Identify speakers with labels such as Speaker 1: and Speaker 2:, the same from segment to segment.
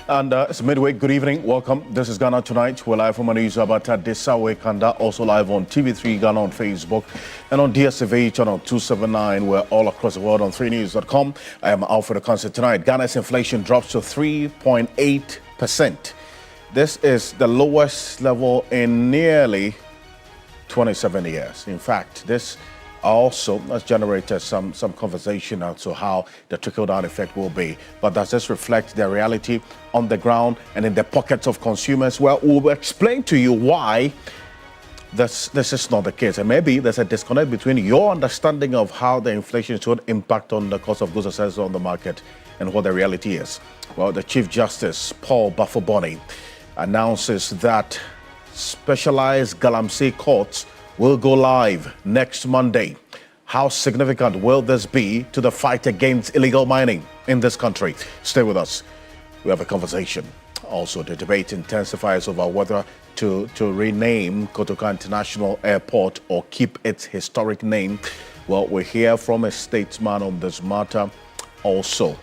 Speaker 1: And it's midweek. Good evening. Welcome. This is Ghana Tonight. We're live from News about Desawe Kanda, also live on TV3 Ghana on Facebook and on DSTV channel 279. We're all across the world on 3news.com. I am Alfred Okanse tonight. Ghana's inflation drops to 3.8%. This is the lowest level in nearly 27 years. In fact, this also has generated some conversation as to how the trickle-down effect will be. But does this reflect the reality on the ground and in the pockets of consumers? Well, we'll explain to you why this is not the case. And maybe there's a disconnect between your understanding of how the inflation should impact on the cost of goods and services on the market and what the reality is. Well, the Chief Justice, Paul Bafo-Bonny, announces that specialized galamsey courts will go live next Monday. How significant will this be to the fight against illegal mining in this country? Stay with us. We have a conversation. Also, the debate intensifies over whether to rename Kotoka International Airport or keep its historic name. Well, we hear from a statesman on this matter. Also,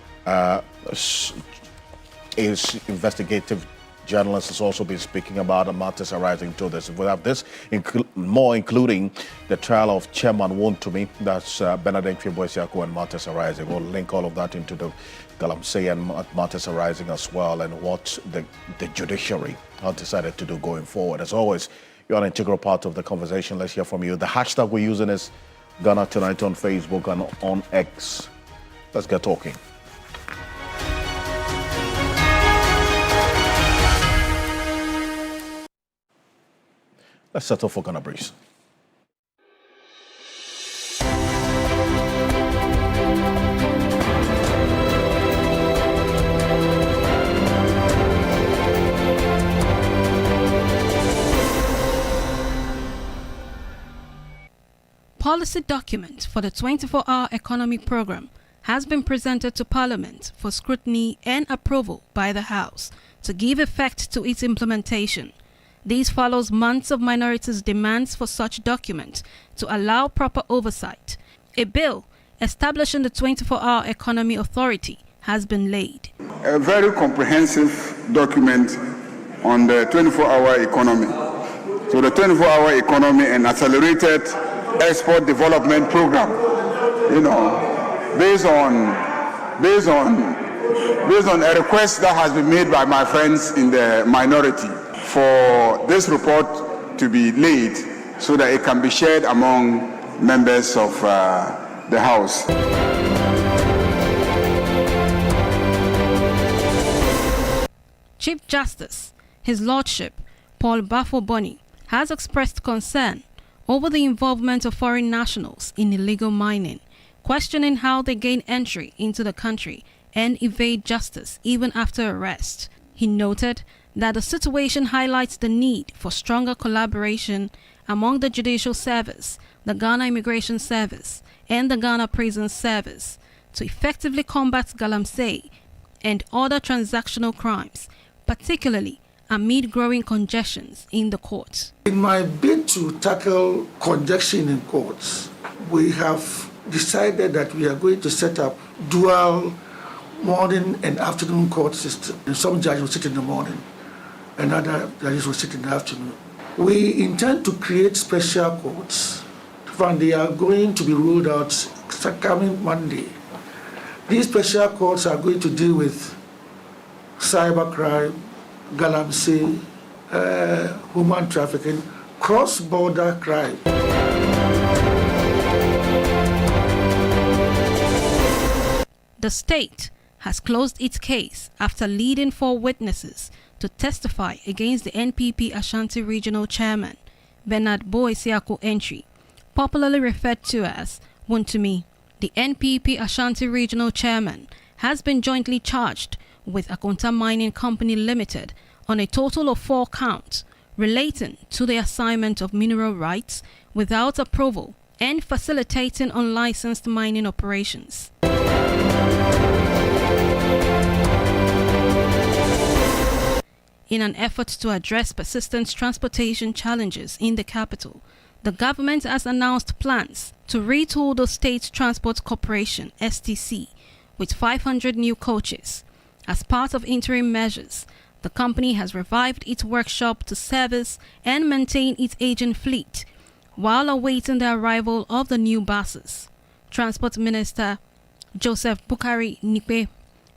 Speaker 1: is investigative journalist has also been speaking about the matters arising to this. We have this, including the trial of Chairman Wontumi, that's Benedict Fiboisiako, and matters arising. We'll link all of that into the galamsey and matters arising as well, and what the judiciary have decided to do going forward. As always, you're an integral part of the conversation. Let's hear from you. The hashtag we're using is Ghana Tonight on Facebook and on X. Let's get talking. Let's settle for Ghana Breeze.
Speaker 2: Policy document for the 24-hour economy program has been presented to Parliament for scrutiny and approval by the House to give effect to its implementation. This follows months of minorities' demands for such document to allow proper oversight. A bill establishing the 24-hour economy authority has been laid.
Speaker 3: A very comprehensive document on the 24-hour economy. So the 24-hour economy and accelerated export development program, based on a request that has been made by my friends in the minority, for this report to be laid so that it can be shared among members of the House.
Speaker 2: Chief Justice, His Lordship, Paul Bafo-Bonny, has expressed concern over the involvement of foreign nationals in illegal mining, questioning how they gain entry into the country and evade justice even after arrest. He noted that the situation highlights the need for stronger collaboration among the Judicial Service, the Ghana Immigration Service, and the Ghana Prison Service to effectively combat galamsey and other transactional crimes, particularly amid growing congestions in the courts.
Speaker 4: In my bid to tackle congestion in courts, we have decided that we are going to set up dual morning and afternoon court system. And some judges will sit in the morning and other judges will sit in the afternoon. We intend to create special courts, and they are going to be rolled out coming Monday. These special courts are going to deal with cybercrime, galamsey, human trafficking, cross-border crime.
Speaker 2: The state has closed its case after leading 4 witnesses to testify against the NPP Ashanti Regional Chairman, Bernard Boisiako Entry, popularly referred to as Wontumi. The NPP Ashanti Regional Chairman has been jointly charged with Akonta Mining Company Limited on a total of 4 counts relating to the assignment of mineral rights without approval and facilitating unlicensed mining operations. In an effort to address persistent transportation challenges in the capital, the government has announced plans to retool the State Transport Corporation (STC) with 500 new coaches. As part of interim measures, the company has revived its workshop to service and maintain its aging fleet while awaiting the arrival of the new buses. Transport Minister Joseph Bukari Nikwe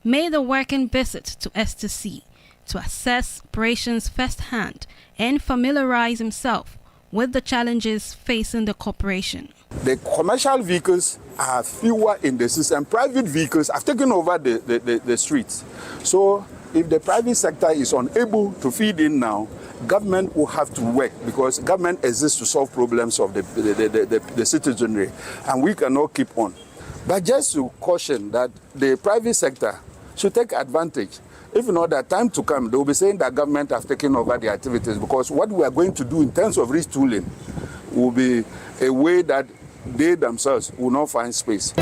Speaker 2: made a working visit to STC to assess operations firsthand and familiarize himself with the challenges facing the corporation.
Speaker 5: The commercial vehicles are fewer in the system. Private vehicles have taken over the streets. So if the private sector is unable to feed in now, government will have to work, because government exists to solve problems of the citizenry, and we cannot keep on. But just to caution that the private sector should take advantage. If not, that time to come, they will be saying that government have taken over the activities, because what we are going to do in terms of retooling will be a way that they themselves will not find space.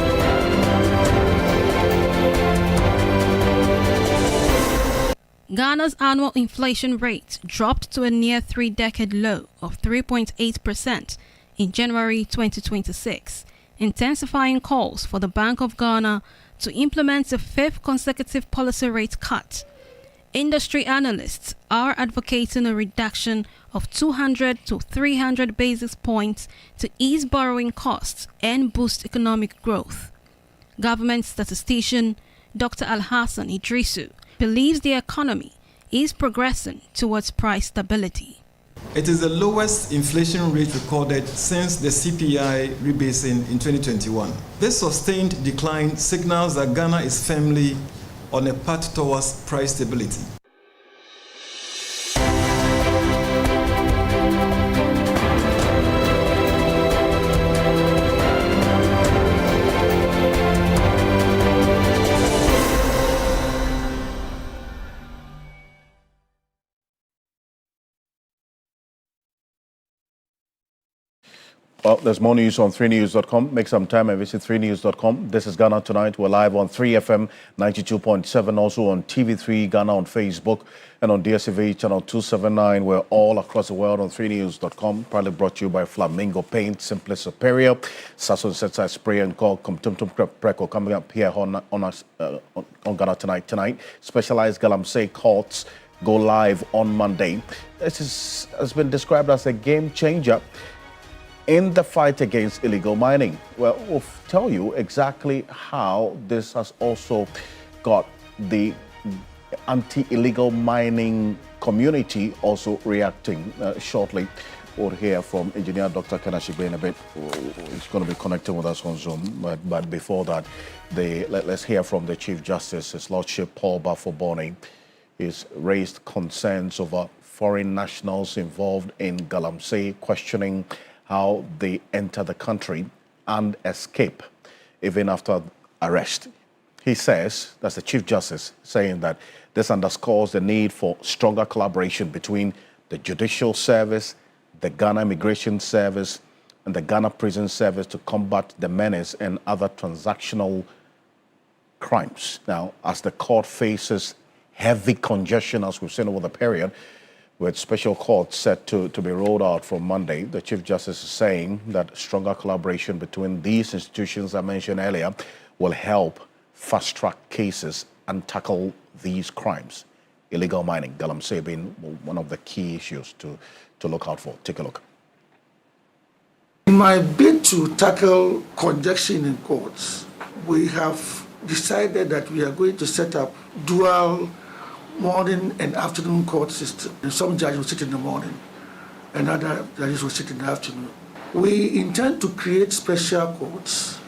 Speaker 2: Ghana's annual inflation rate dropped to a near three-decade low of 3.8% in January 2026, intensifying calls for the Bank of Ghana to implement a fifth consecutive policy rate cut. Industry analysts are advocating a reduction of 200 to 300 basis points to ease borrowing costs and boost economic growth. Government statistician Dr. Alhassan Idrisu believes the economy is progressing towards price stability.
Speaker 6: It is the lowest inflation rate recorded since the CPI rebasing in 2021. This sustained decline signals that Ghana is firmly on a path towards price stability.
Speaker 1: Well, there's more news on 3news.com. Make some time and visit 3news.com. This is Ghana Tonight. We're live on 3FM 92.7, also on TV3 Ghana on Facebook, and on DSTV channel 279. We're all across the world on 3news.com. Proudly brought to you by Flamingo Paint, Simply Superior, Sasson Setsa Spray and Call, Tumtum Preco, coming up here on Ghana Tonight. Specialized galamsey courts go live on Monday. This has been described as a game changer in the fight against illegal mining. Well, we'll tell you exactly how this has also got the anti-illegal mining community also reacting shortly. We'll hear from engineer Dr. Kanashigbe in a bit. He's going to be connecting with us on Zoom. But before that, let's hear from the Chief Justice, His Lordship Paul Bafo-Boni. He's raised concerns over foreign nationals involved in galamsey, questioning how they enter the country and escape even after arrest. He says, that's the Chief Justice, saying that this underscores the need for stronger collaboration between the Judicial Service, the Ghana Immigration Service, and the Ghana Prison Service to combat the menace and other transactional crimes. Now, as the court faces heavy congestion, as we've seen over the period, with special courts set to be rolled out from Monday, the Chief Justice is saying that stronger collaboration between these institutions I mentioned earlier will help fast-track cases and tackle these crimes. Illegal mining, galamsey being one of the key issues to look out for. Take a look.
Speaker 4: In my bid to tackle congestion in courts, we have decided that we are going to set up dual morning and afternoon court system. And some judges will sit in the morning and other judges will sit in the afternoon. We intend to create special courts,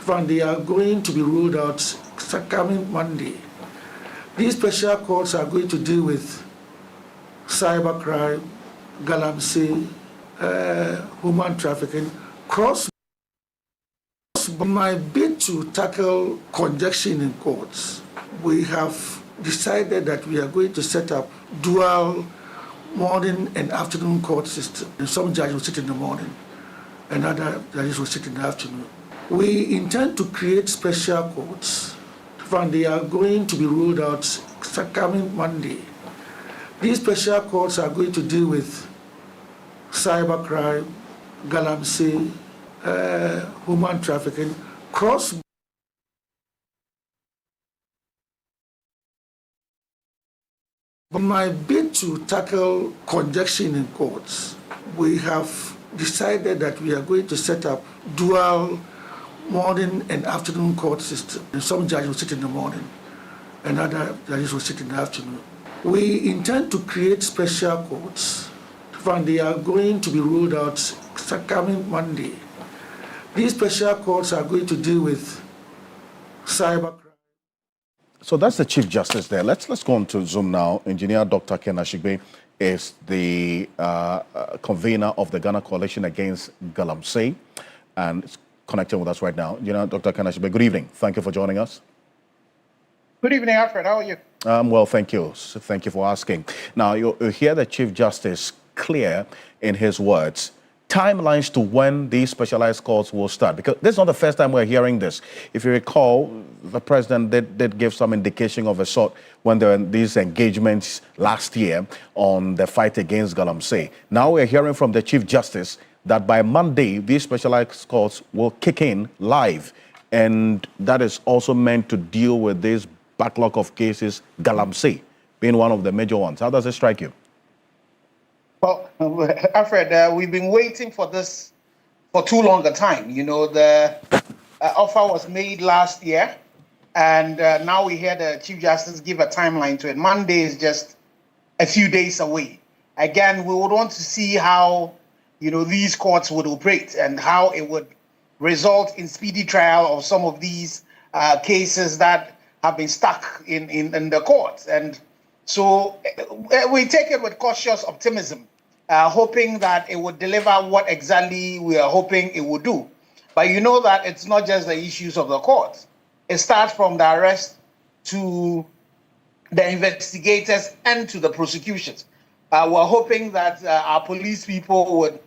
Speaker 4: and they are going to be rolled out coming Monday. These special courts are going to deal with cybercrime, galamsey, human trafficking, In my bid to tackle congestion in courts, we have decided that we are going to set up dual morning and afternoon court system. And some judges will sit in the morning and other judges will sit in the afternoon. We intend to create special courts, and they are going to be rolled out coming Monday. These special courts are going to deal with cybercrime, galamsey, human trafficking, In my bid to tackle congestion in courts, we have decided that we are going to set up dual morning and afternoon court system. And some judges will sit in the morning and other judges will sit in the afternoon. We intend to create special courts, and they are going to be rolled out coming Monday. These special courts are going to deal with cybercrime.
Speaker 1: So that's the Chief Justice there. Let's go on to Zoom now. Engineer Dr. Ken Ashigbe is the convener of the Ghana Coalition Against Galamsey, and it's connecting with us right now. Dr. Ken Ashigbe, good evening. Thank you for joining us.
Speaker 7: Good evening, Alfred. How are you?
Speaker 1: Well, thank you. So thank you for asking. Now, you hear the Chief Justice clear in his words timelines to when these specialized courts will start, because this is not the first time we're hearing this. If you recall, the president did give some indication of a sort when there were these engagements last year on the fight against galamsey. Now we're hearing from the Chief Justice that by Monday, these specialized courts will kick in live, and that is also meant to deal with this backlog of cases, galamsey being one of the major ones. How does it strike you?
Speaker 7: Well, Alfred, we've been waiting for this for too long a time. The offer was made last year, and now we hear the Chief Justice give a timeline to it. Monday is just a few days away. Again, we would want to see how, these courts would operate and how it would result in speedy trial of some of these cases that have been stuck in the courts. And so we take it with cautious optimism, hoping that it would deliver what exactly we are hoping it would do. But you know that it's not just the issues of the courts. It starts from the arrest to the investigators and to the prosecutions. We're hoping that our police people would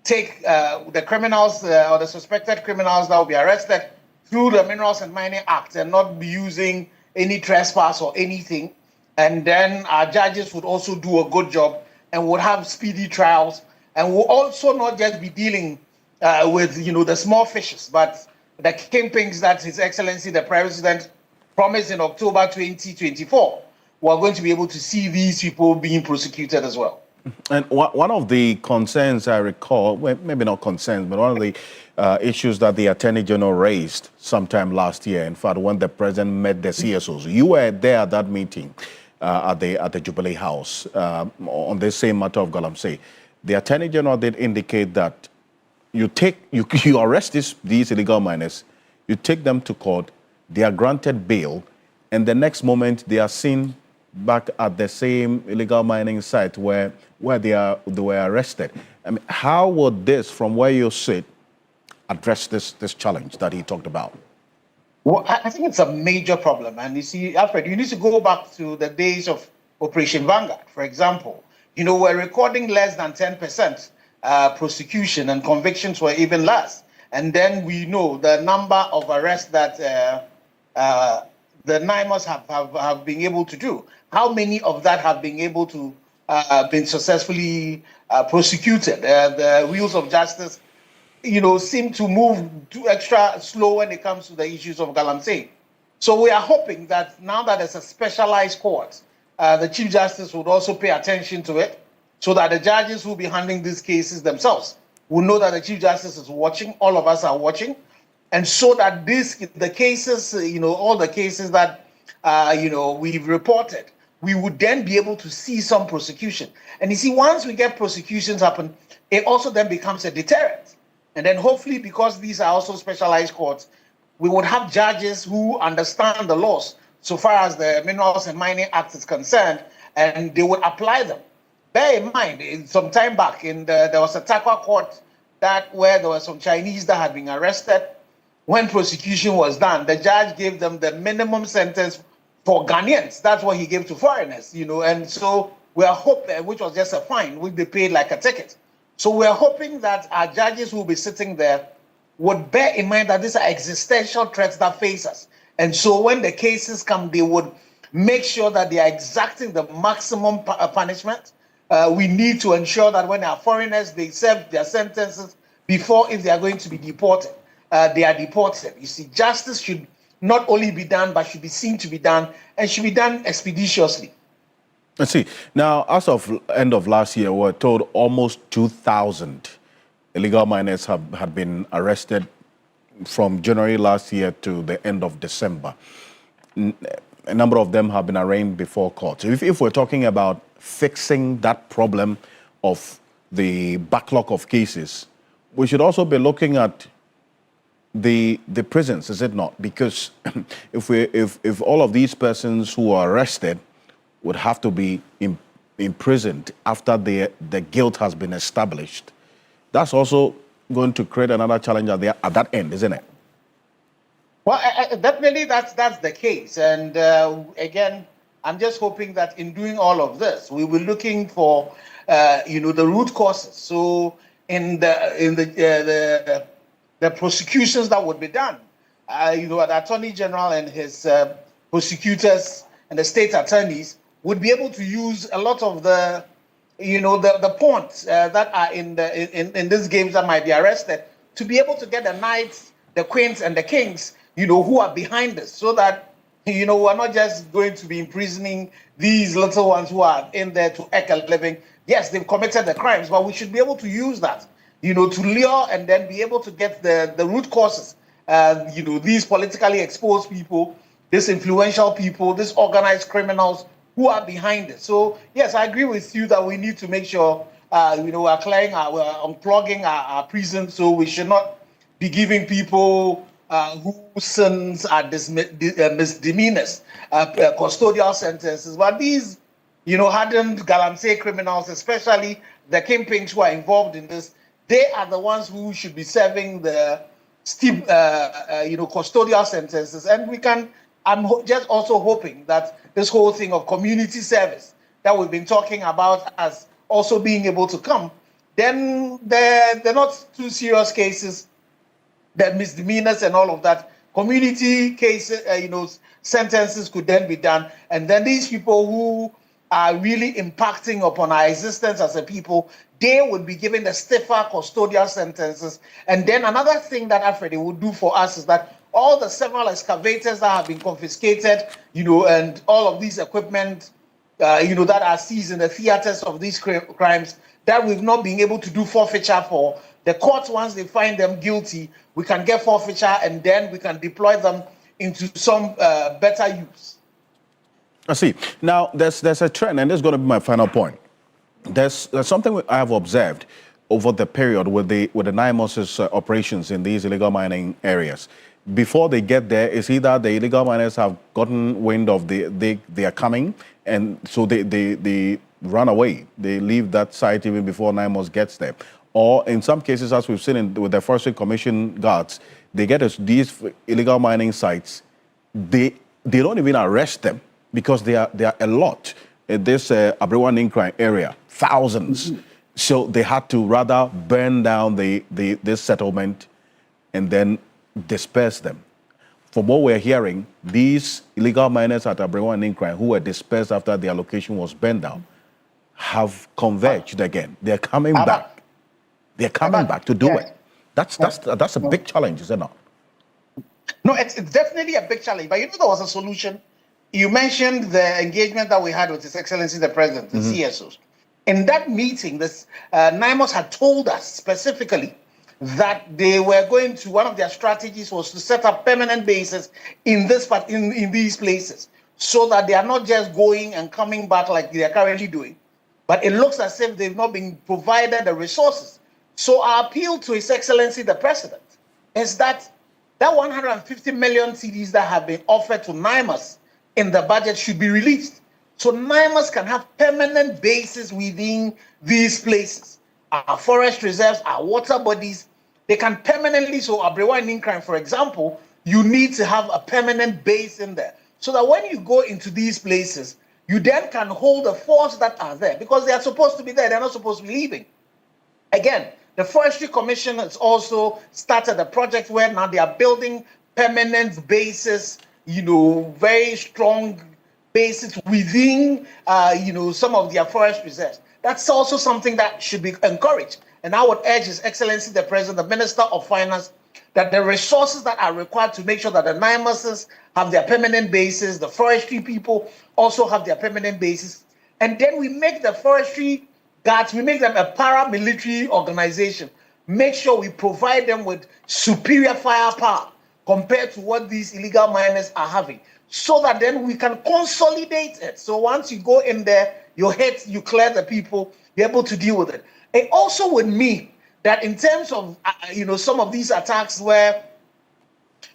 Speaker 7: take the criminals or the suspected criminals that will be arrested through the Minerals and Mining Act and not be using any trespass or anything. And then our judges would also do a good job and would have speedy trials, and will also not just be dealing with the small fishes, but the kingpins that His Excellency the President promised in October 2024. We're going to be able to see these people being prosecuted as well.
Speaker 1: And one of the concerns I recall, well, maybe not concerns, but one of the issues that the Attorney General raised sometime last year, in fact, when the President met the CSOs, you were there at that meeting at the Jubilee House on the same matter of galamsey. The Attorney General did indicate that you arrest these illegal miners, you take them to court, they are granted bail, and the next moment they are seen back at the same illegal mining site where they were arrested. I mean, how would this, from where you sit, address this challenge that he talked about?
Speaker 7: Well, I think it's a major problem. And you see, Alfred, you need to go back to the days of Operation Vanguard, for example. We're recording less than 10% prosecution, and convictions were even less. And then we know the number of arrests that the NIMOS have been able to do. How many of that have been able to been successfully prosecuted? The wheels of justice seem to move too extra slow when it comes to the issues of galamsey. So we are hoping that now that there's a specialized court, the Chief Justice would also pay attention to it, so that the judges who will be handling these cases themselves will know that the Chief Justice is watching, all of us are watching, and so that the cases, all the cases that, we've reported, we would then be able to see some prosecution. And you see, once we get prosecutions happen, it also then becomes a deterrent. And then hopefully, because these are also specialized courts, we would have judges who understand the laws so far as the Minerals and Mining Act is concerned, and they would apply them. Bear in mind, some time back, there was a Takwa court where there were some Chinese that had been arrested. When prosecution was done, the judge gave them the minimum sentence for Ghanaians. That's what he gave to foreigners, and so we are hoping, which was just a fine, which they paid like a ticket. So we're hoping that our judges who will be sitting there would bear in mind that these are existential threats that face us. And so when the cases come, they would make sure that they are exacting the maximum punishment. We need to ensure that when our foreigners, they serve their sentences before, if they are going to be deported, they are deported. You see, justice should not only be done, but should be seen to be done, and should be done expeditiously.
Speaker 1: Let's see. Now, as of end of last year, we're told almost 2,000 illegal miners had been arrested from January last year to the end of December. A number of them have been arraigned before court. So if we're talking about fixing that problem of the backlog of cases, we should also be looking at the prisons, is it not? Because if all of these persons who are arrested would have to be imprisoned after the guilt has been established, that's also going to create another challenge at that end, isn't it?
Speaker 7: Well, definitely that's the case. And again, I'm just hoping that in doing all of this, we will be looking for, the root causes. So in the prosecutions that would be done, the Attorney General and his prosecutors and the state attorneys would be able to use a lot of the pawns that are in these games that might be arrested to be able to get the knights, the queens, and the kings, who are behind this, so that, we're not just going to be imprisoning these little ones who are in there to eke a living. Yes, they've committed the crimes, but we should be able to use that, to lure and then be able to get the root causes. These politically exposed people, these influential people, these organized criminals who are behind it. So, yes, I agree with you that we need to make sure, we're clearing we're unclogging our prisons. So we should not be giving people whose sins are misdemeanors, custodial sentences. But these, hardened galamsey criminals, especially the kingpins who are involved in this, they are the ones who should be serving the steep, custodial sentences. And I'm just also hoping that this whole thing of community service that we've been talking about as also being able to come, then they're not too serious cases, the misdemeanors and all of that. Community cases, sentences could then be done. And then these people who are really impacting upon our existence as a people, they would be given the stiffer custodial sentences. And then another thing that Alfred would do for us is that all the several excavators that have been confiscated, and all of these equipment, that are seized in the theaters of these crimes, that we've not been able to do forfeiture for. The courts, once they find them guilty, we can get forfeiture and then we can deploy them into some better use.
Speaker 1: I see. Now, there's a trend, and this is going to be my final point. There's something I have observed over the period with the NIMOS's operations in these illegal mining areas. Before they get there, it's either the illegal miners have gotten wind of they are coming, and so they run away. They leave that site even before NIMOS gets there. Or in some cases, as we've seen with the Forestry Commission guards, they get these illegal mining sites. They don't even arrest them because they are a lot in this Abrewa Ninkrine area, thousands. Mm-hmm. So they had to rather burn down this settlement and then disperse them. From what we're hearing, these illegal miners at Abrewa Ninkrine who were dispersed after their location was burned down have converged again. They're coming back. They're coming back to do it. That's a big challenge, is it not?
Speaker 7: No, it's definitely a big challenge. But there was a solution. You mentioned the engagement that we had with His Excellency the President, the CSOs. In that meeting, NIMOS had told us specifically that they were going to, one of their strategies was to set up permanent bases in these places, so that they are not just going and coming back like they are currently doing, but it looks as if they've not been provided the resources. So our appeal to His Excellency the President is that 150 million cedis that have been offered to NIMOS in the budget should be released, so NIMOS can have permanent bases within these places. Our forest reserves, our water bodies, they can permanently, so Abrewa Ninkrine, for example, you need to have a permanent base in there, so that when you go into these places, you then can hold the force that are there, because they are supposed to be there, they're not supposed to be leaving. Again, the Forestry Commission has also started a project where now they are building permanent bases, very strong bases within, some of their forest reserves. That's also something that should be encouraged. And I would urge His Excellency the President, the Minister of Finance, that the resources that are required to make sure that the NIMOSs have their permanent bases, the forestry people also have their permanent bases, and then we make the forestry guards, we make them a paramilitary organization. Make sure we provide them with superior firepower compared to what these illegal miners are having, so that then we can consolidate it. So once you go in there, you clear the people, you're able to deal with it. It also would mean that in terms of some of these attacks where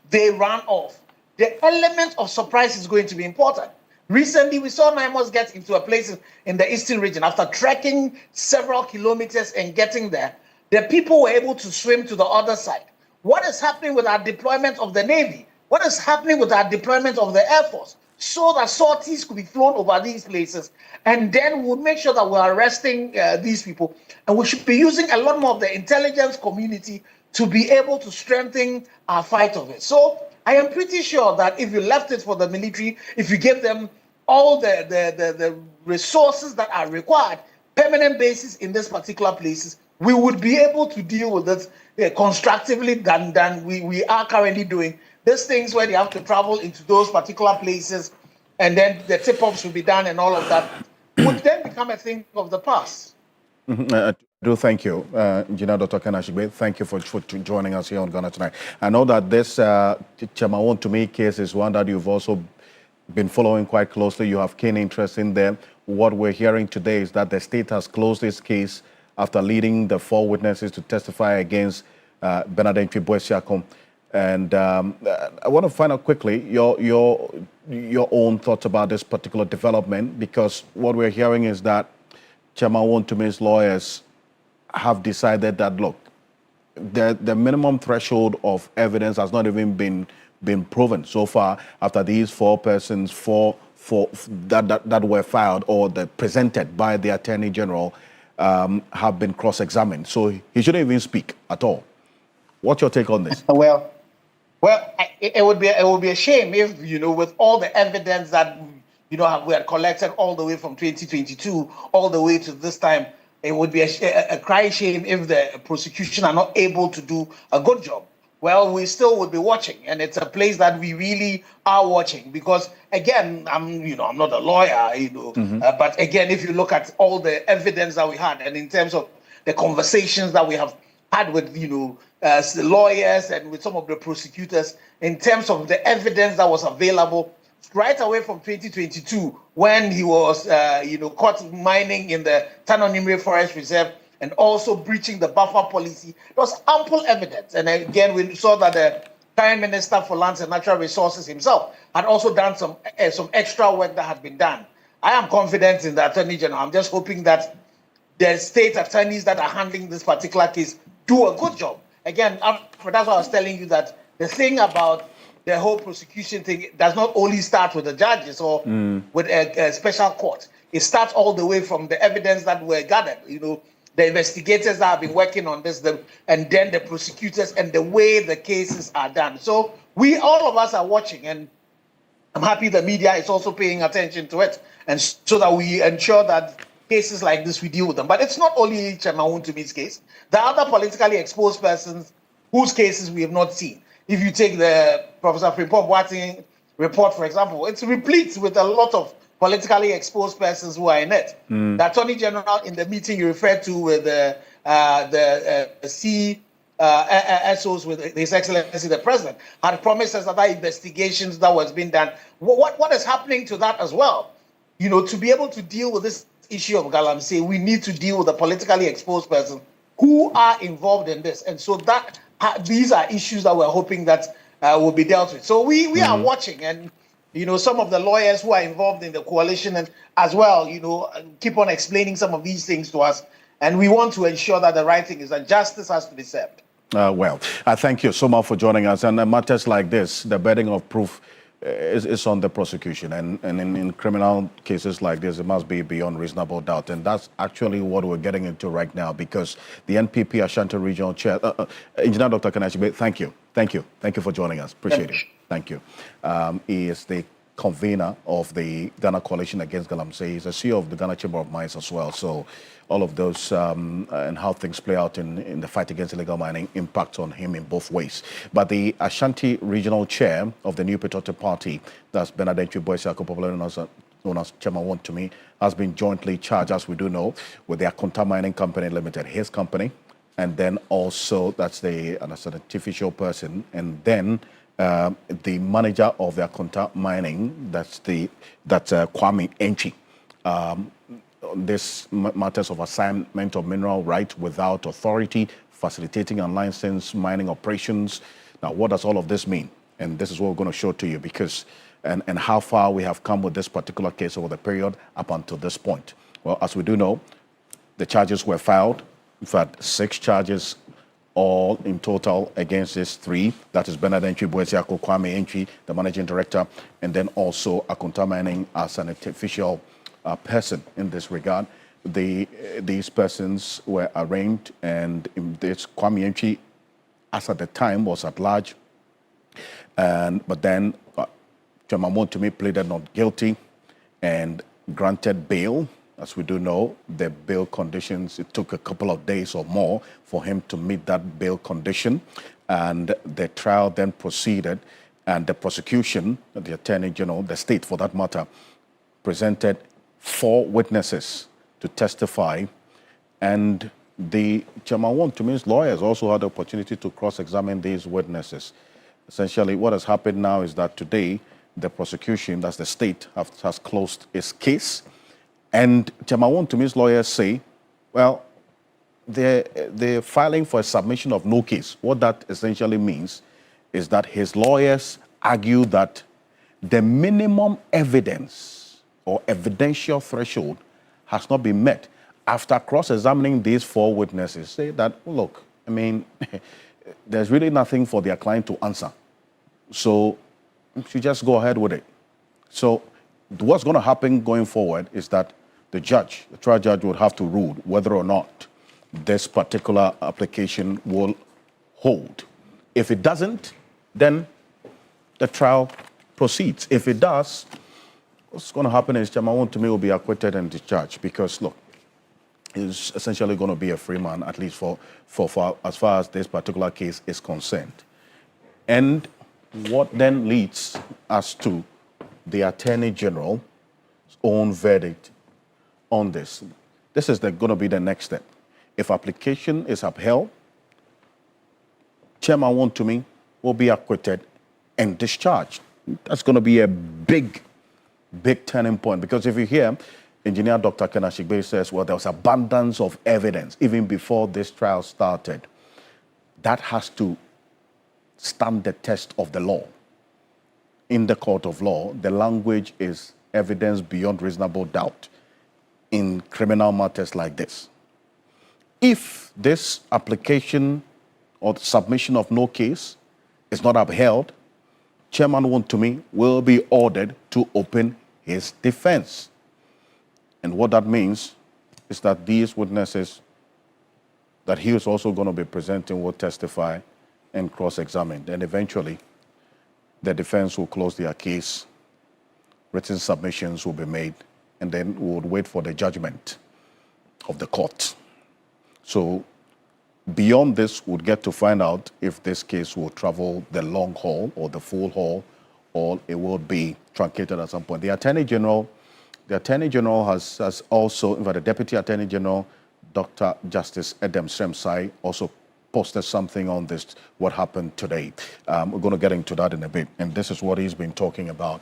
Speaker 7: they ran off, the element of surprise is going to be important. Recently, we saw Naimos get into a place in the eastern region after trekking several kilometers and getting there. The people were able to swim to the other side. What is happening with our deployment of the Navy? What is happening with our deployment of the Air Force? So that sorties could be flown over these places. And then we'll make sure that we're arresting these people. And we should be using a lot more of the intelligence community to be able to strengthen our fight of it. So I am pretty sure that if you left it for the military, if you gave them all the resources that are required, permanent basis in these particular places, we would be able to deal with it constructively than we are currently doing. These things where they have to travel into those particular places and then the tip-offs will be done and all of that would then become a thing of the past.
Speaker 1: Thank you, Engineer Dr. Kanashigbe. Thank you for joining us here on Ghana Tonight. I know that this Chairman Wontumi case is one that you've also been following quite closely. You have keen interest in them. What we're hearing today is that the state has closed this case after leading the 4 witnesses to testify against Benadentwe Boesiakom. And I want to find out quickly your own thoughts about this particular development, because what we're hearing is that Chairman Wontumi's lawyers have decided that, look, the minimum threshold of evidence has not even been proven so far after these 4 persons that were filed or presented by the Attorney General have been cross-examined. So he shouldn't even speak at all. What's your take on this?
Speaker 7: Well, it would be a shame if, with all the evidence that we had collected all the way from 2022 all the way to this time, it would be a crying shame if the prosecution are not able to do a good job. Well, we still would be watching, and it's a place that we really are watching, because again, I'm not a lawyer, but again, if you look at all the evidence that we had, and in terms of the conversations that we have had with the lawyers and with some of the prosecutors, in terms of the evidence that was available right away from 2022, when he was caught mining in the Tanonimre Forest Reserve and also breaching the buffer policy, there was ample evidence. And again, we saw that the Prime Minister for Lands and Natural Resources himself had also done some extra work that had been done. I am confident in the Attorney General. I'm just hoping that the state attorneys that are handling this particular case do a good job. Again, that's why I was telling you that the thing about the whole prosecution thing does not only start with the judges or with a special court. It starts all the way from the evidence that were gathered, the investigators that have been working on this, and then the prosecutors and the way the cases are done. So all of us are watching, and I'm happy the media is also paying attention to it, and so that we ensure that cases like this, we deal with them. But it's not only Chairman Wontumi's case. There are other politically exposed persons whose cases we have not seen. If you take the Professor Frimpong Boateng report, for example, it's replete with a lot of politically exposed persons who are in it. The Attorney General, in the meeting you referred to with the SOs with His Excellency the President, had promised us other investigations that was being done. What is happening to that as well? To be able to deal with this issue of galamsey, we need to deal with the politically exposed persons who are involved in this. And so these are issues that we're hoping that will be dealt with. So we are watching, and some of the lawyers who are involved in the coalition and as well, keep on explaining some of these things to us. And we want to ensure that the right thing is that justice has to be served.
Speaker 1: Thank you so much for joining us. And matters like this, the burden of proof is on the prosecution. And in criminal cases like this, it must be beyond reasonable doubt. And that's actually what we're getting into right now, because the NPP Ashanti Regional Chair, Engineer Dr. Kanashigbe, thank you. Thank you for joining us. Appreciate it. Thank you. He is the convener of the Ghana Coalition Against Galamsey. He's the CEO of the Ghana Chamber of Mines as well. So all of those and how things play out in the fight against illegal mining impact on him in both ways. But the Ashanti Regional Chair of the New Patriotic Party, that's Benadentwe Boesiakom, popularly known known as Chairman Wontumi, has been jointly charged, as we do know, with the Akonta Mining Company Limited, his company, and then also that's an official person, and then the manager of the Akonta Mining, that's Kwame Enchi. This matters of assignment of mineral right without authority, facilitating unlicensed mining operations. Now, what does all of this mean? And this is what we're going to show to you, because and how far we have come with this particular case over the period up until this point. Well, as we do know, the charges were filed. In fact, 6 charges all in total against these 3. That is Bernard Entry, Boesiako, Kwame Entry, the managing director, and then also Akonta Mining as an official person in this regard. These persons were arraigned, and in this Kwame Entry, as at the time, was at large. But then Chairman Wontumi pleaded not guilty and granted bail. As we do know, the bail conditions, it took a couple of days or more for him to meet that bail condition. And the trial then proceeded, and the prosecution, the Attorney General, the state for that matter, presented 4 witnesses to testify. And the Chairman Wontumi's lawyers also had the opportunity to cross-examine these witnesses. Essentially, what has happened now is that today, the prosecution, that's the state, has closed its case. And Chairman Wontumi's lawyers say, well, they're filing for a submission of no case. What that essentially means is that his lawyers argue that the minimum evidence or evidential threshold has not been met. After cross-examining these 4 witnesses, say that, look, I mean, there's really nothing for their client to answer. So you should just go ahead with it. So what's going to happen going forward is that the trial judge would have to rule whether or not this particular application will hold. If it doesn't, then the trial proceeds. If it does, what's going to happen is Chairman Wontumi will be acquitted and discharged, because, look, he's essentially going to be a free man, at least for as far as this particular case is concerned. And what then leads us to the Attorney General's own verdict on this. This is going to be the next step. If application is upheld, Chairman Wontumi will be acquitted and discharged. That's going to be a big turning point, because if you hear Engineer Dr. Kenashigbe says, well, there was abundance of evidence even before this trial started, that has to stand the test of the law. In the court of law, the language is evidence beyond reasonable doubt in criminal matters like this. If this application or submission of no case is not upheld, Chairman Wontumi will be ordered to open his defense. And what that means is that these witnesses that he is also going to be presenting will testify and cross-examined. And eventually, the defense will close their case, written submissions will be made, and then we would wait for the judgment of the court. So beyond this, we'll get to find out if this case will travel the long haul or the full haul, or it will be truncated at some point. The Attorney General has also, in fact, the Deputy Attorney General, Dr. Justice Edem Sremsai, also posted something on this, what happened today. We're going to get into that in a bit. And this is what he's been talking about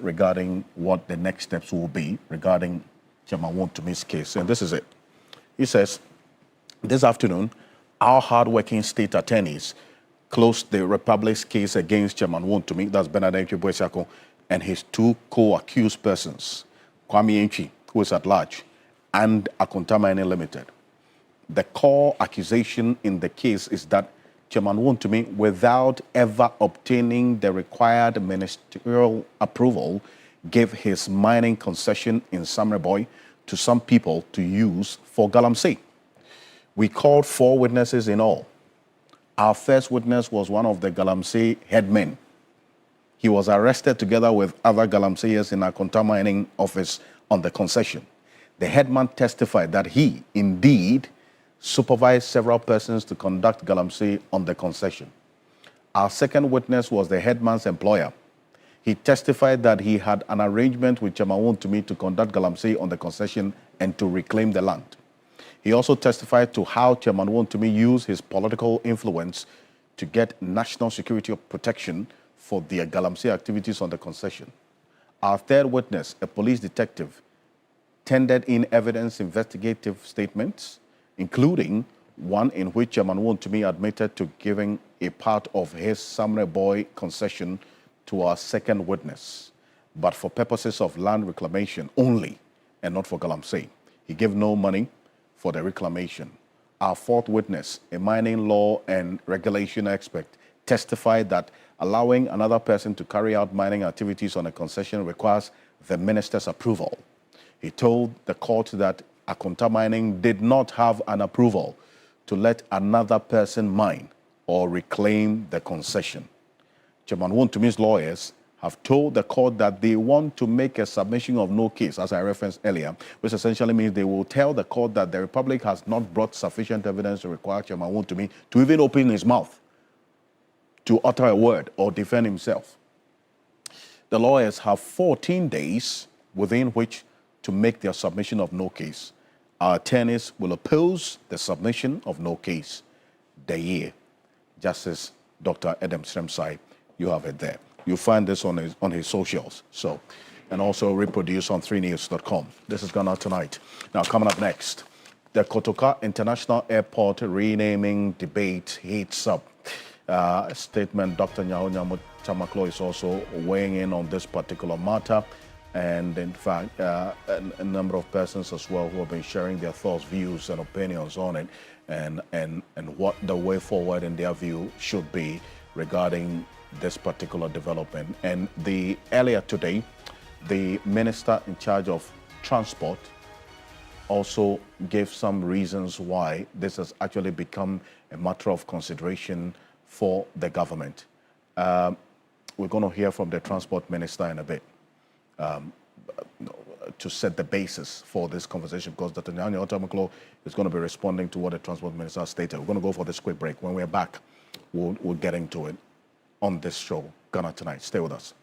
Speaker 1: regarding what the next steps will be regarding Chairman Wontumi's case. And this is it. He says, this afternoon, our hardworking state attorneys closed the Republic's case against Chairman Wontumi, that's Bernard Entry Boesiako, and his 2 co-accused persons, Kwame Entry, who is at large, and Akonta Mining Limited. The core accusation in the case is that Chairman Wontumi, without ever obtaining the required ministerial approval, gave his mining concession in Samreboy to some people to use for galamsey. We called 4 witnesses in all. Our first witness was one of the galamsey headmen. He was arrested together with other galamseyers in Akonta Mining office on the concession. The headman testified that he, indeed, supervised several persons to conduct galamsey on the concession. Our second witness was the headman's employer. He testified that he had an arrangement with Chairman Wontumi to conduct galamsey on the concession and to reclaim the land. He also testified to how Chairman Wontumi used his political influence to get national security protection for their galamsey activities on the concession. Our third witness, a police detective, tendered in evidence investigative statements, including one in which Chairman Wontumi admitted to giving a part of his Samurai Boy concession to our second witness, but for purposes of land reclamation only and not for galamsey. He gave no money for the reclamation. Our fourth witness, a mining law and regulation expert, testified that allowing another person to carry out mining activities on a concession requires the minister's approval. He told the court that Akonta Mining did not have an approval to let another person mine or reclaim the concession. Chairman Wontumi's lawyers have told the court that they want to make a submission of no case, as I referenced earlier, which essentially means they will tell the court that the Republic has not brought sufficient evidence to require Chairman Wontumi to even open his mouth to utter a word or defend himself. The lawyers have 14 days within which to make their submission of no case. Our attorneys will oppose the submission of no case the year. Justice Dr. Adam Sremsai, you have it there. You'll find this on his socials. So, and also reproduce on 3news.com. This is Ghana Tonight. Now, coming up next, the Kotoka International Airport renaming debate heats up. A statement, Dr. Nyaho Tamaklo is also weighing in on this particular matter. And in fact, a number of persons as well who have been sharing their thoughts, views, and opinions on it, and what the way forward in their view should be regarding this particular development. And earlier today, the minister in charge of transport also gave some reasons why this has actually become a matter of consideration for the government. We're going to hear from the transport minister in a bit to set the basis for this conversation, because Dr. Nyaho Tamaklo is going to be responding to what the transport minister stated. We're going to go for this quick break. When we're back, we'll get into it on this show, Ghana Tonight. Stay with us.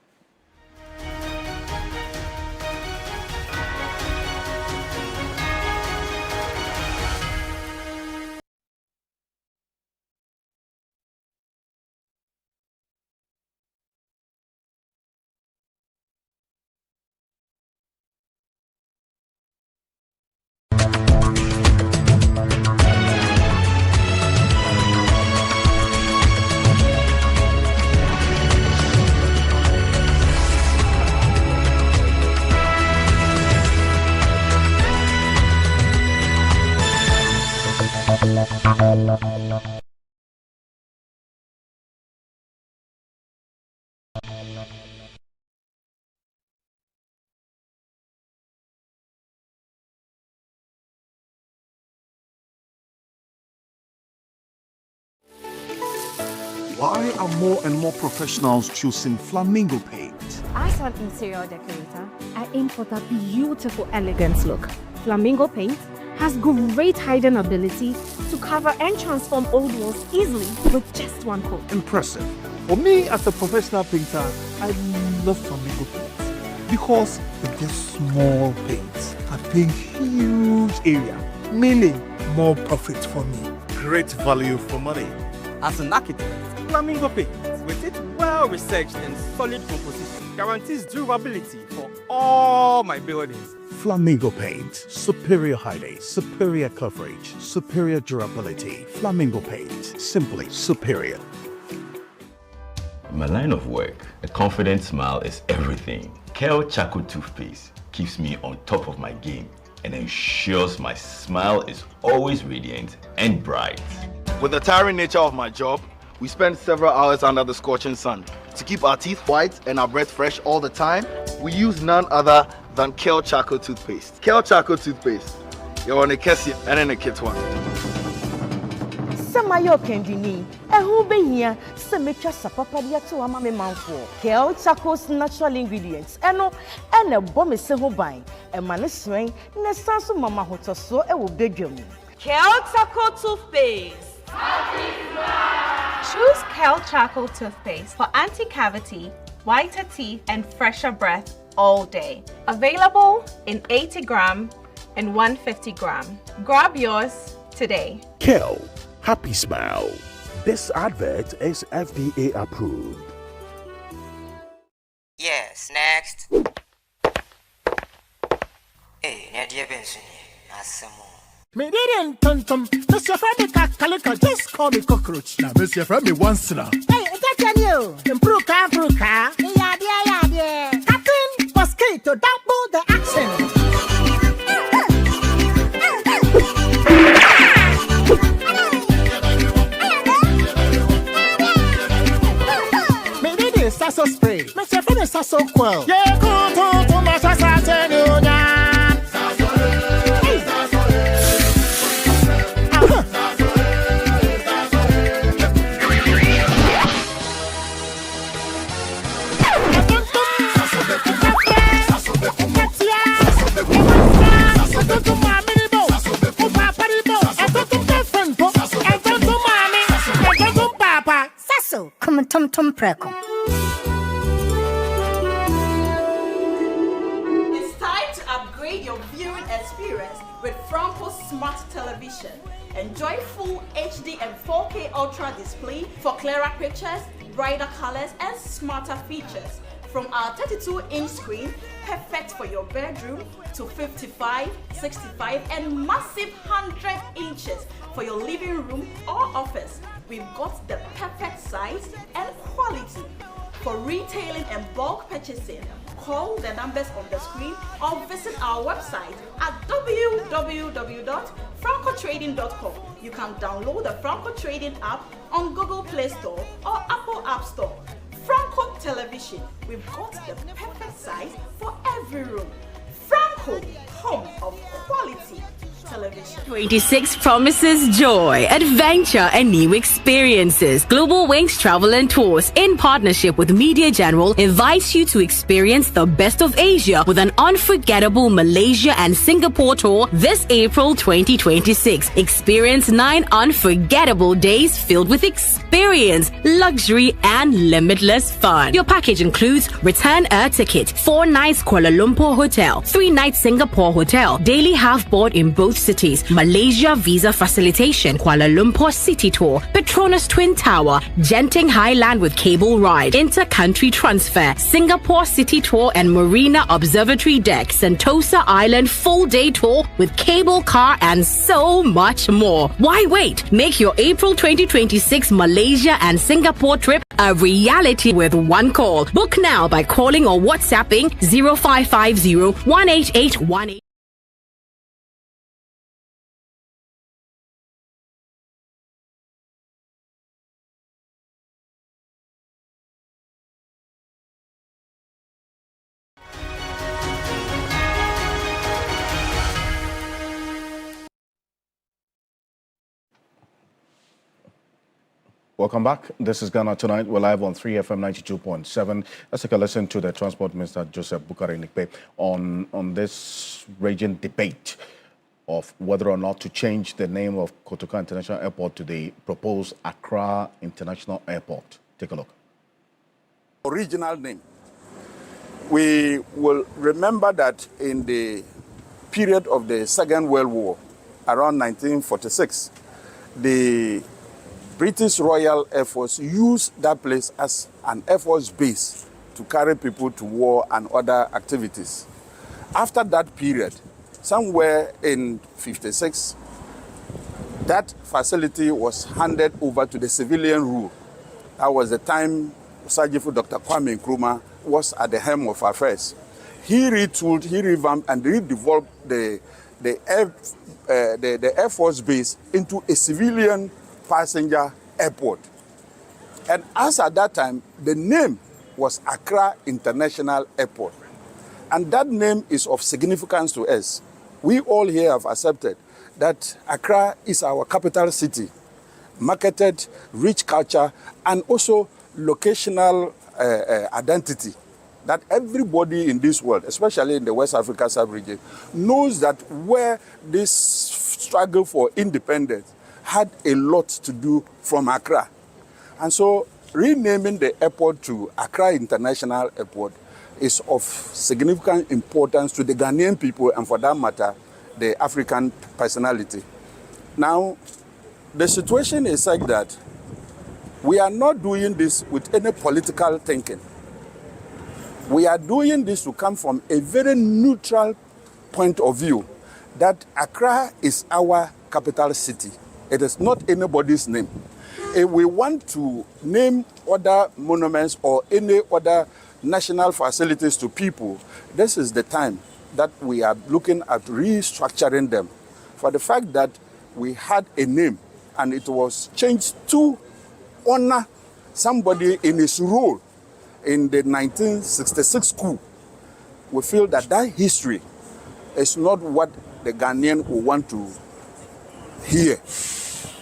Speaker 8: Why are more and more professionals choosing Flamingo paint?
Speaker 9: As an interior decorator, I aim for that beautiful, elegant look. Flamingo paint has great hiding ability to cover and transform old walls easily with just one coat.
Speaker 8: Impressive. For me, as a professional painter, I love Flamingo paint because with this small paint, I paint huge area, meaning more profit for me. Great value for money.
Speaker 10: As an architect, Flamingo paint, with its well-researched and solid composition, guarantees durability for all my buildings.
Speaker 8: Flamingo paint, superior hiding, superior coverage, superior durability. Flamingo paint, simply superior.
Speaker 11: In my line of work, a confident smile is everything. Kale Charcoal Toothpaste keeps me on top of my game and ensures my smile is always radiant and bright.
Speaker 12: With the tiring nature of my job, we spend several hours under the scorching sun. To keep our teeth white and our breath fresh all the time, we use none other than Kale Charcoal Toothpaste. Kale Charcoal Toothpaste. You're on a Kessie and in a kit one.
Speaker 13: Samayo Kendini, who be here, Semetra Sapapadia to Amame Manfo. Kale Charcoal's natural ingredients, and a bomb is so buying, a man is swing, Nesansu Mama Hotoso, a will beg you.
Speaker 14: Kale Charcoal Toothpaste. Choose Kale Charcoal Toothpaste for anti-cavity, whiter teeth, and fresher breath all day. Available in 80 gram and 150 gram. Grab yours today.
Speaker 15: Kel, happy smile. This advert is FDA approved.
Speaker 16: Yes, next. Hey, Nadia Benson,
Speaker 8: Me didn't tum. Mr. Freddy Calico, just call me cockroach. Now, Mr. Freddy once now. Hey, that's you. Improve car. Yeah. Captain Mosquito, double the action. Me did this sasso spray. Mr. Freddy sasso quell. Yeah, go to my sasso.
Speaker 17: Tum preko.
Speaker 18: It's time to upgrade your viewing experience with Franco Smart Television. Enjoy full HD and 4K Ultra display for clearer pictures, brighter colors, and smarter features. From our 32-inch screen, perfect for your bedroom, to 55, 65, and massive 100 inches for your living room or office. We've got the perfect size and quality. For retailing and bulk purchasing, call the numbers on the screen or visit our website at www.francotrading.com. You can download the Franco Trading app on Google Play Store or Apple App Store. Franco Television, we've got the perfect size for every room. Franco, home of quality television.
Speaker 19: 26 promises joy, adventure, and new experiences. Global Wings Travel and Tours, in partnership with Media General, invites you to experience the best of Asia with an unforgettable Malaysia and Singapore tour this April 2026. Experience 9 unforgettable days filled with experience, luxury, and limitless fun. Your package includes return air ticket, 4 nights Kuala Lumpur Hotel, 3 nights Singapore Hotel, daily half board in both cities, Malaysia visa facilitation, Kuala Lumpur City Tour, Petronas Twin Tower, Genting Highland with cable ride, inter-country transfer, Singapore City Tour and Marina Observatory Deck, Sentosa Island full day tour with cable car, and so much more. Why wait? Make your April 2026 Malaysia and Singapore trip a reality with one call. Book now by calling or WhatsApping 0550 18818.
Speaker 1: Welcome back. This is Ghana Tonight. We're live on 3FM 92.7. Let's take a listen to the Transport Minister, Joseph Bukari Nikpe, on this raging debate of whether or not to change the name of Kotoka International Airport to the proposed Accra International Airport. Take a look.
Speaker 5: Original name. We will remember that in the period of the Second World War, around 1946, the British Royal Air Force used that place as an Air Force base to carry people to war and other activities. After that period, somewhere in 56, that facility was handed over to the civilian rule. That was the time Sergeant Dr. Kwame Nkrumah was at the helm of affairs. He retooled, he revamped, and redeveloped the Air Force base into a civilian passenger airport. And as at that time, the name was Accra International Airport. And that name is of significance to us. We all here have accepted that Accra is our capital city, marketed, rich culture, and also locational identity. That everybody in this world, especially in the West Africa sub-region, knows that where this struggle for independence had a lot to do from Accra. And so renaming the airport to Accra International Airport is of significant importance to the Ghanaian people and, for that matter, the African personality. Now, the situation is like that we are not doing this with any political thinking. We are doing this to come from a very neutral point of view that Accra is our capital city. It is not anybody's name. If we want to name other monuments or any other national facilities to people, this is the time that we are looking at restructuring them. For the fact that we had a name and it was changed to honor somebody in his role in the 1966 coup, we feel that that history is not what the Ghanaian will want to hear.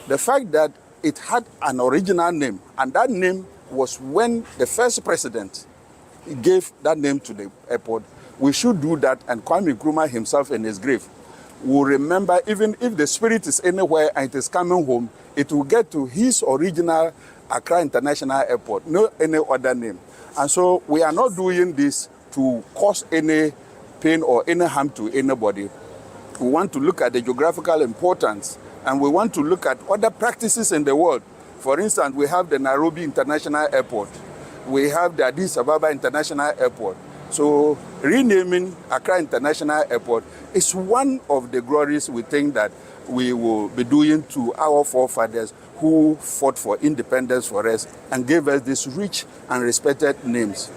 Speaker 5: The fact that it had an original name, and that name was when the first president gave that name to the airport, we should do that, and Kwame Nkrumah himself in his grave will remember, even if the spirit is anywhere and it is coming home, it will get to his original Accra International Airport, no any other name. And so we are not doing this to cause any pain or any harm to anybody. We want to look at the geographical importance, and we want to look at other practices in the world. For instance, we have the Nairobi International Airport. We have the Addis Ababa International Airport. So renaming Accra International Airport is one of the glories we think that we will be doing to our forefathers who fought for independence for us and gave us these rich and respected names.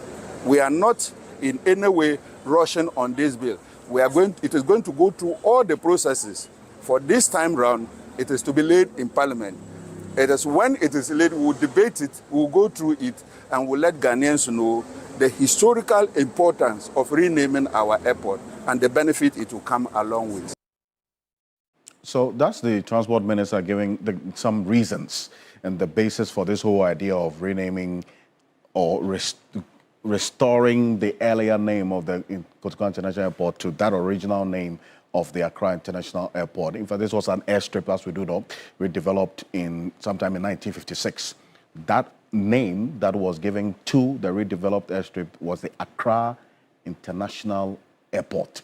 Speaker 5: We are not in any way rushing on this bill. It is going to go through all the processes. For this time round, it is to be laid in Parliament. It is when it is laid, we will debate it, we will go through it, and we'll let Ghanaians know the historical importance of renaming our airport and the benefit it will come along with.
Speaker 1: So that's the Transport Minister giving some reasons and the basis for this whole idea of renaming or restoring the earlier name of the Kotoka International Airport to that original name of the Accra International Airport. In fact, this was an airstrip, as we do know, we developed sometime in 1956. That name that was given to the redeveloped airstrip was the Accra International Airport.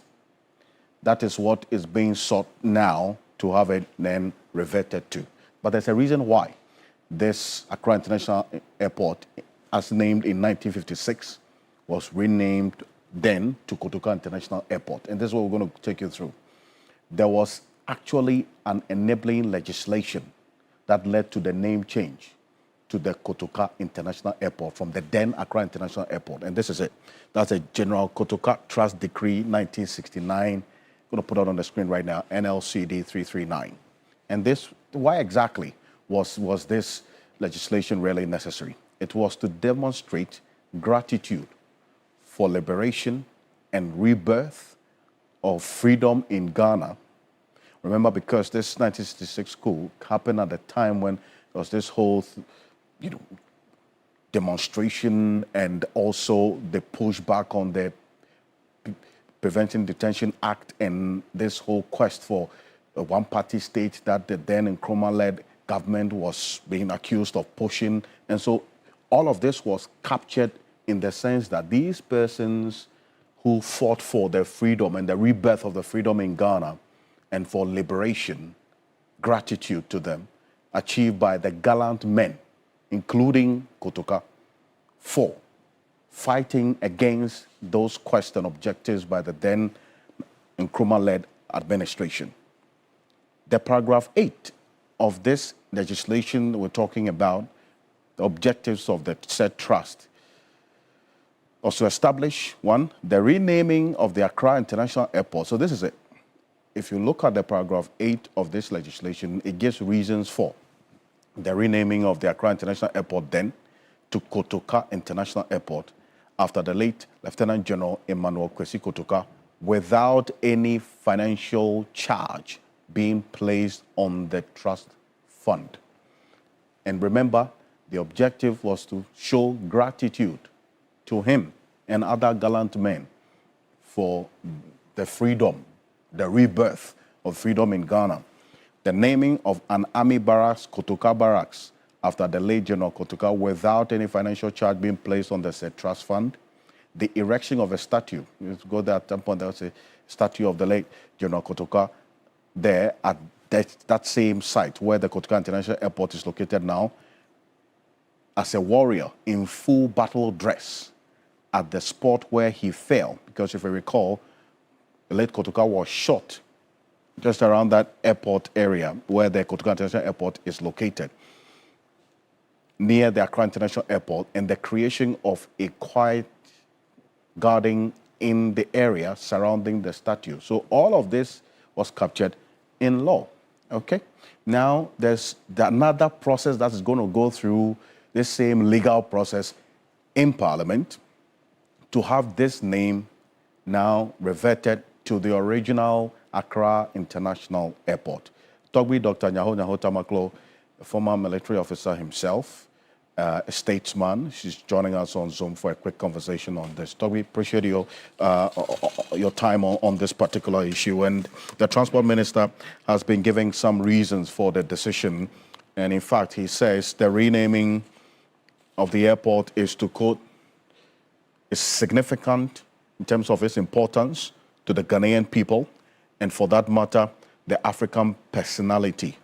Speaker 1: That is what is being sought now to have it then reverted to. But there's a reason why this Accra International Airport, as named in 1956, was renamed then to Kotoka International Airport. And this is what we're going to take you through. There was actually an enabling legislation that led to the name change to the Kotoka International Airport from the then Accra International Airport. And this is it. That's a General Kotoka Trust Decree 1969. I'm going to put it on the screen right now, NLCD 339. And this, why exactly was this legislation really necessary? It was to demonstrate gratitude for liberation and rebirth of freedom in Ghana. Remember, because this 1966 coup happened at the time when there was this whole, demonstration and also the pushback on the Preventing Detention Act and this whole quest for a one-party state that the then Nkrumah-led government was being accused of pushing. And so all of this was captured in the sense that these persons who fought for their freedom and the rebirth of the freedom in Ghana and for liberation, gratitude to them, achieved by the gallant men, including Kotoka, for fighting against those quests and objectives by the then Nkrumah-led administration. The paragraph 8 of this legislation we're talking about, the objectives of the said trust, was to establish, one, the renaming of the Accra International Airport. So this is it. If you look at the paragraph 8 of this legislation, it gives reasons for the renaming of the Accra International Airport then to Kotoka International Airport after the late Lieutenant General Emmanuel Kwesi Kotoka, without any financial charge being placed on the trust fund. And remember, the objective was to show gratitude to him and other gallant men for the freedom, the rebirth of freedom in Ghana. The naming of an army barracks, Kotoka Barracks, after the late General Kotoka without any financial charge being placed on the said trust fund. The erection of a statue, you go there at some point, there was a statue of the late General Kotoka there at that same site where the Kotoka International Airport is located now, as a warrior in full battle dress at the spot where he fell. Because if you recall, the late Kotoka was shot just around that airport area where the Kotoka International Airport is located, near the Accra International Airport, and the creation of a quiet garden in the area surrounding the statue. So all of this was captured in law, okay? Now, there's another process that is going to go through this same legal process in Parliament to have this name now reverted to the original Accra International Airport. Togbi Dr. Nyaho Tamaklo, a former military officer himself, a statesman. She's joining us on Zoom for a quick conversation on this. Togbi, appreciate your time on this particular issue. And the Transport Minister has been giving some reasons for the decision. And in fact, he says the renaming of the airport is, to quote, is significant in terms of its importance to the Ghanaian people, and for that matter, the African personality.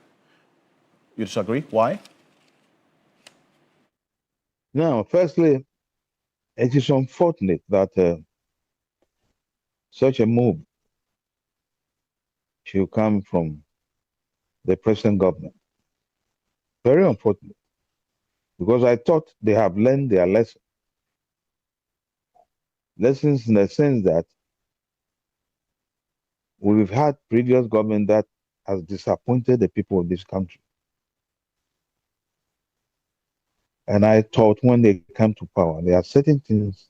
Speaker 1: You disagree? Why?
Speaker 17: Now, firstly, it is unfortunate that such a move should come from the present government. Very unfortunate, because I thought they have learned their lesson. Lessons in the sense that we've had previous government that has disappointed the people of this country. And I thought when they come to power, there are certain things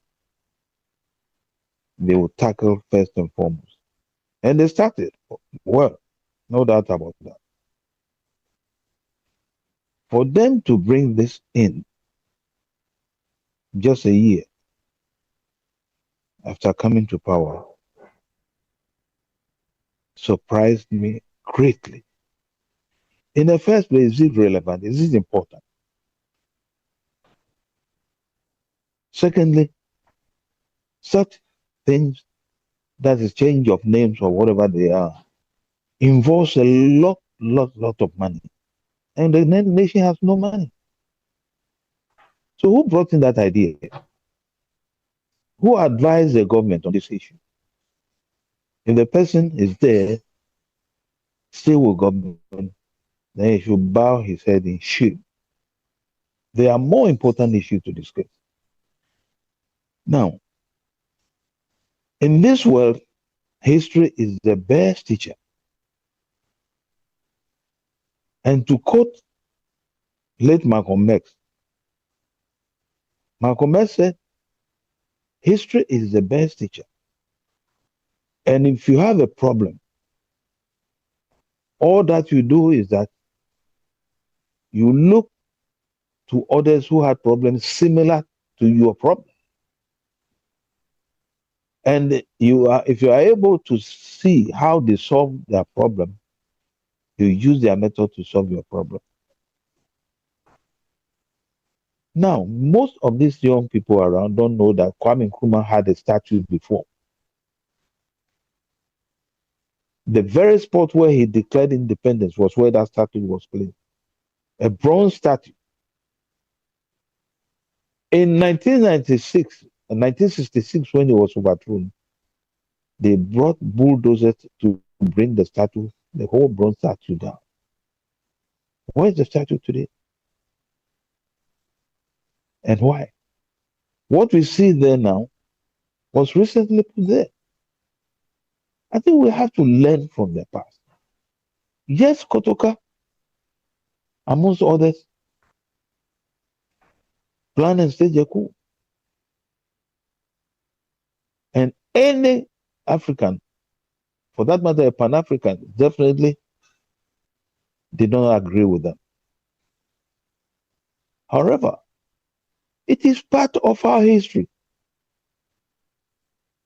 Speaker 17: they will tackle first and foremost. And they started well, no doubt about that. For them to bring this in just a year after coming to power surprised me greatly. In the first place, is it relevant? Is it important? Secondly, such things, that is change of names or whatever they are, involves a lot of money. And the nation has no money. So who brought in that idea? Who advised the government on this issue? If the person is there, still with government, then he should bow his head in shame. There are more important issues to discuss. Now, in this world, history is the best teacher. And to quote late Malcolm X said, history is the best teacher. And if you have a problem, all that you do is that you look to others who had problems similar to your problem. And if you are able to see how they solve their problem, you use their method to solve your problem. Now, most of these young people around don't know that Kwame Nkrumah had a statue before. The very spot where he declared independence was where that statue was placed. A bronze statue. In 1996 and 1966, when he was overthrown, they brought bulldozers to bring the statue, the whole bronze statue down. Where is the statue today? And why? What we see there now was recently put there. I think we have to learn from the past. Yes, Kotoka, amongst others, plan and stage a coup. And any African, for that matter, a Pan-African, definitely did not agree with them. However, it is part of our history.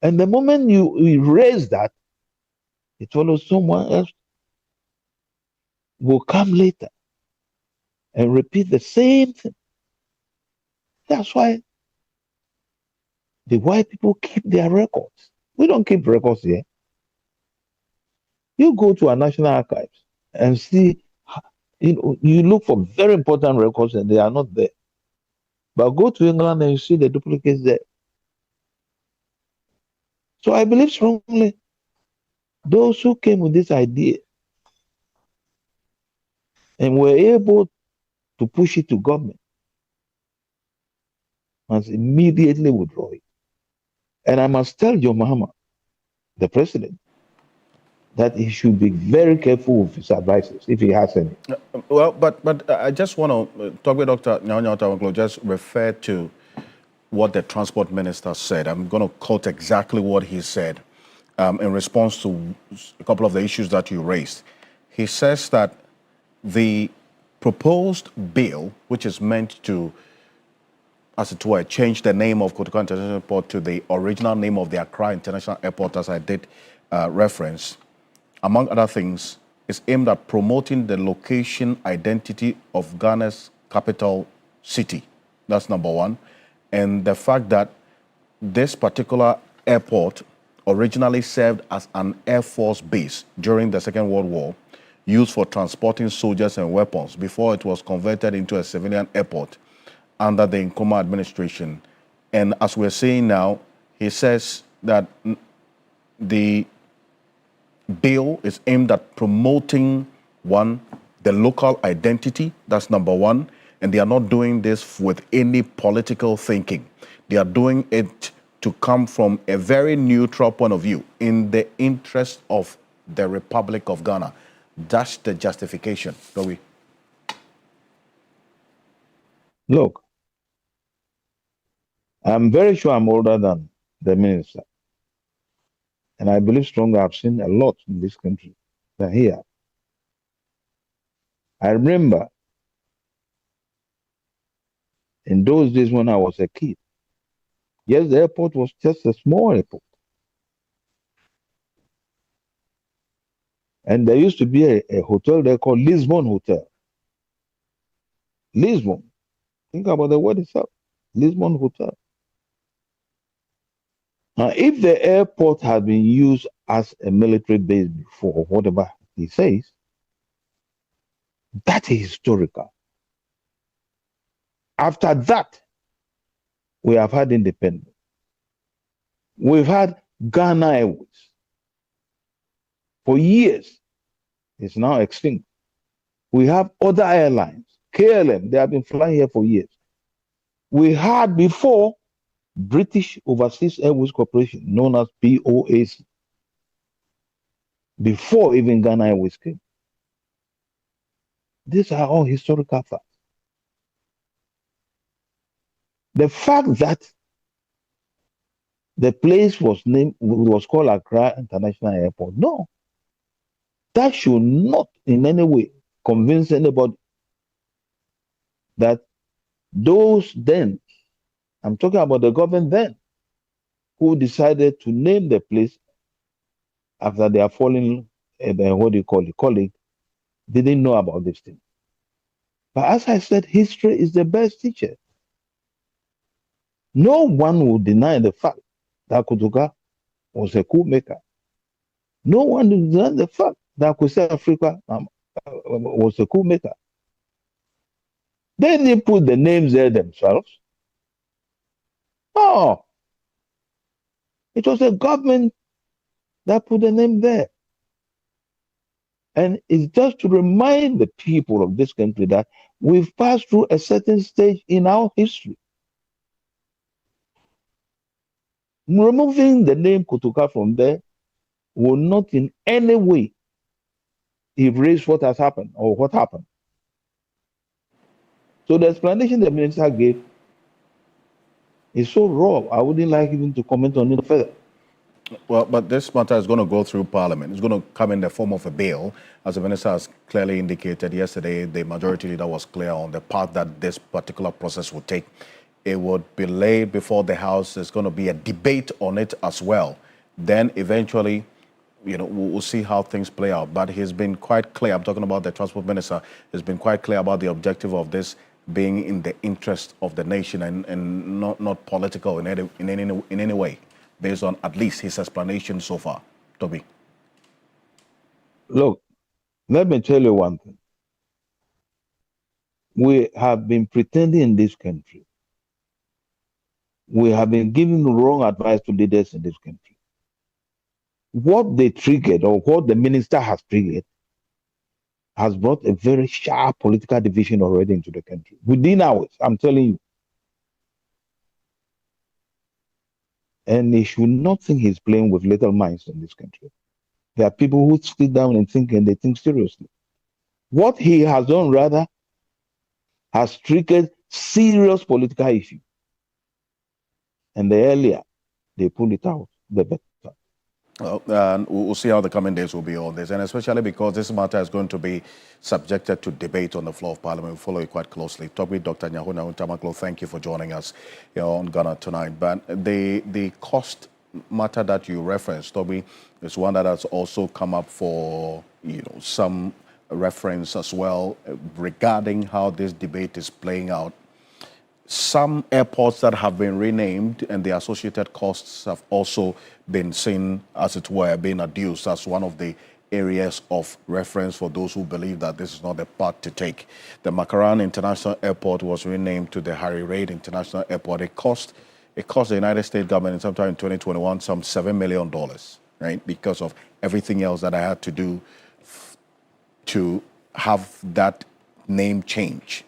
Speaker 17: And the moment you erase that, it follows someone else will come later and repeat the same thing. That's why the white people keep their records. We don't keep records here. You go to our national archives and see, you look for very important records and they are not there. But go to England and you see the duplicates there. So I believe strongly those who came with this idea and were able to push it to government must immediately withdraw it. And I must tell John Mahama, the president, that he should be very careful with his advices if he has any.
Speaker 1: Well, but I just want to talk with Dr. Nyanya Otawanklo, just refer to what the transport minister said. I'm going to quote exactly what he said in response to a couple of the issues that you raised. He says that the proposed bill, which is meant to, as it were, change the name of Kotoka International Airport to the original name of the Accra International Airport, as I did reference, among other things, is aimed at promoting the location identity of Ghana's capital city. That's number one. And the fact that this particular airport originally served as an Air Force base during the Second World War, used for transporting soldiers and weapons before it was converted into a civilian airport under the Nkrumah administration. And as we're saying now, he says that the bill is aimed at promoting, one, the local identity. That's number one. And they are not doing this with any political thinking. They are doing it to come from a very neutral point of view in the interest of the Republic of Ghana. That's the justification, do we?
Speaker 17: Look, I'm very sure I'm older than the minister. And I believe strongly I've seen a lot in this country than he has. I remember in those days when I was a kid, yes, the airport was just a small airport. And there used to be a hotel there called Lisbon Hotel. Lisbon. Think about the word itself. Lisbon Hotel. Now, if the airport had been used as a military base before, whatever he says, that is historical. After that, we have had independence. We've had Ghana Airways. For years, it's now extinct. We have other airlines, KLM, they have been flying here for years. We had before British Overseas Airways Corporation, known as BOAC, before even Ghana Airways came. These are all historical facts. The fact that the place was called Accra International Airport, no. That should not in any way convince anybody that those then, I'm talking about the government then, who decided to name the place after their fallen, colleague, didn't know about this thing. But as I said, history is the best teacher. No one will deny the fact that Kotoka was a coup maker. No one will deny the fact that Kwesi Africa was a coup maker. They didn't put the names there themselves. No. It was the government that put the name there. And it's just to remind the people of this country that we've passed through a certain stage in our history. Removing the name Kotoka from there will not in any way erase what has happened or what happened. So the explanation the minister gave is so raw, I wouldn't like even to comment on it further.
Speaker 1: Well, but this matter is going to go through Parliament. It's going to come in the form of a bill. As the minister has clearly indicated yesterday, the majority leader was clear on the path that this particular process would take. It would be laid before the House. There's going to be a debate on it as well. Then eventually, we'll see how things play out. But he's been quite clear. I'm talking about the transport minister. He's been quite clear about the objective of this being in the interest of the nation and not political in any way, based on at least his explanation so far. Toby.
Speaker 17: Look, let me tell you one thing. We have been pretending in this country. We have been giving wrong advice to leaders in this country. What they triggered, or what the minister has triggered, has brought a very sharp political division already into the country. Within hours, I'm telling you. And he should not think he's playing with little minds in this country. There are people who sit down and think, and they think seriously. What he has done, rather, has triggered serious political issues. And the earlier they pull it out, the better.
Speaker 1: Well, we'll see how the coming days will be on this, and especially because this matter is going to be subjected to debate on the floor of Parliament. We'll follow it quite closely. Talk with Dr. Nyahuna Untamaklo. Thank you for joining us here on Ghana Tonight. But the cost matter that you referenced, Toby, is one that has also come up for some reference as well regarding how this debate is playing out. Some airports that have been renamed and the associated costs have also been seen, as it were, being adduced as one of the areas of reference for those who believe that this is not the path to take. The Makaran International Airport was renamed to the Harry Reid International Airport. It cost the United States government sometime in 2021 some $7 million, right? Because of everything else that I had to do to have that name change.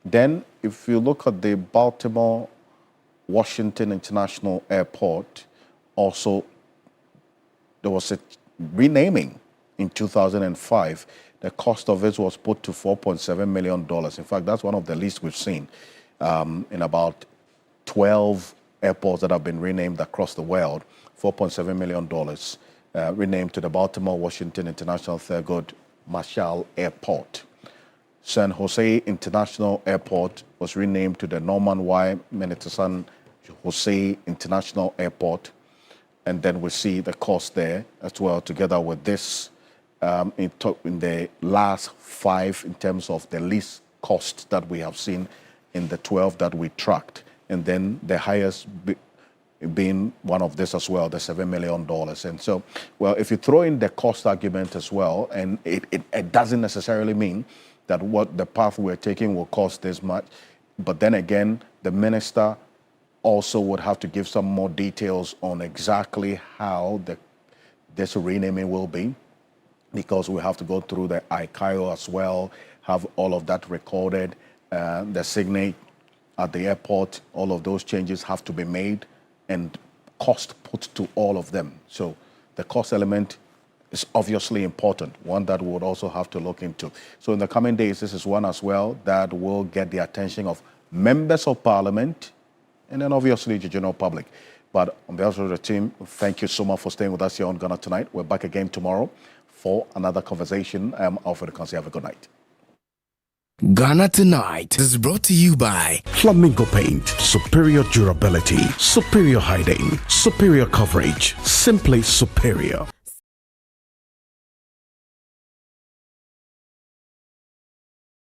Speaker 1: Then, if you look at the Baltimore Washington International Airport, also there was a renaming in 2005. The cost of it was put to $4.7 million. In fact, that's one of the least we've seen in about 12 airports that have been renamed across the world. $4.7 million renamed to the Baltimore Washington International Thurgood Marshall Airport. San Jose International Airport was renamed to the Norman Y. Menetsan Jose International Airport. And then we see the cost there as well, together with this in the last 5 in terms of the least cost that we have seen in the 12 that we tracked. And then the highest being one of this as well, the $7 million. And so, well, if you throw in the cost argument as well, and it doesn't necessarily mean that what the path we're taking will cost this much. But then again, the minister also would have to give some more details on exactly how this renaming will be, because we have to go through the ICAO as well, have all of that recorded, the signet at the airport, all of those changes have to be made and cost put to all of them. So the cost element is obviously important, one that we would also have to look into. So in the coming days, this is one as well that will get the attention of members of parliament and then obviously the general public. But on behalf of the team, thank you so much for staying with us here on Ghana Tonight. We're back again tomorrow for another conversation. I'm Alfred Kansi. Have a good night.
Speaker 15: Ghana Tonight is brought to you by Flamingo Paint. Superior durability, superior hiding, superior coverage, simply superior.